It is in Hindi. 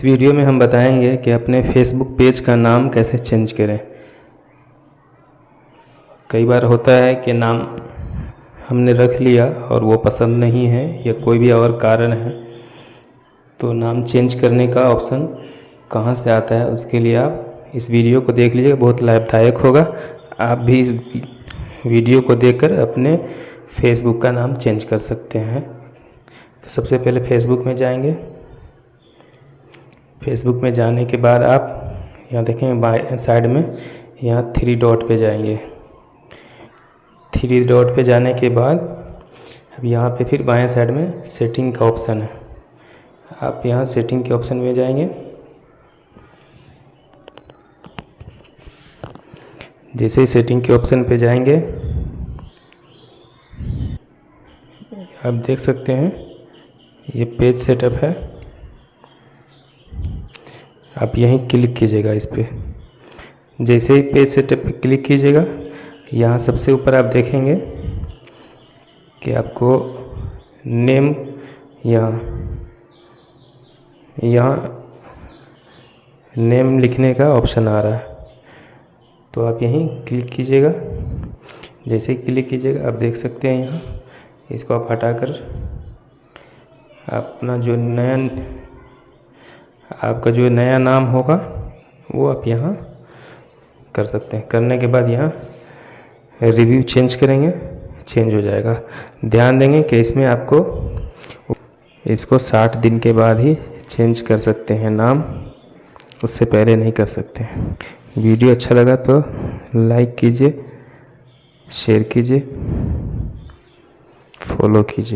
इस वीडियो में हम बताएंगे कि अपने फेसबुक पेज का नाम कैसे चेंज करें। कई बार होता है कि नाम हमने रख लिया और वो पसंद नहीं है या कोई भी और कारण है, तो नाम चेंज करने का ऑप्शन कहाँ से आता है, उसके लिए आप इस वीडियो को देख लीजिए, बहुत लाभदायक होगा। आप भी इस वीडियो को देखकर अपने फेसबुक का नाम चेंज कर सकते हैं। तो सबसे पहले फेसबुक में जाएंगे। फेसबुक में जाने के बाद आप यहाँ देखें बाएं साइड में यहाँ 3 डॉट पे जाएंगे। 3 डॉट पे जाने के बाद अब यहाँ पे फिर बाएं साइड में सेटिंग का ऑप्शन है। आप यहाँ सेटिंग के ऑप्शन में जाएंगे। जैसे ही सेटिंग के ऑप्शन पे जाएंगे, आप देख सकते हैं ये पेज सेटअप है। आप यहीं क्लिक कीजिएगा इस पर। जैसे ही पेज सेटअप पे क्लिक कीजिएगा, यहाँ सबसे ऊपर आप देखेंगे कि आपको नेम यहाँ नेम लिखने का ऑप्शन आ रहा है, तो आप यहीं क्लिक कीजिएगा। जैसे ही क्लिक कीजिएगा, आप देख सकते हैं यहाँ इसको आप हटाकर अपना आपका जो नया नाम होगा वो आप यहाँ कर सकते हैं। करने के बाद यहाँ रिव्यू चेंज करेंगे, चेंज हो जाएगा। ध्यान देंगे कि इसमें इसको 60 दिन के बाद ही चेंज कर सकते हैं नाम, उससे पहले नहीं कर सकते हैं। वीडियो अच्छा लगा तो लाइक कीजिए, शेयर कीजिए, फॉलो कीजिए।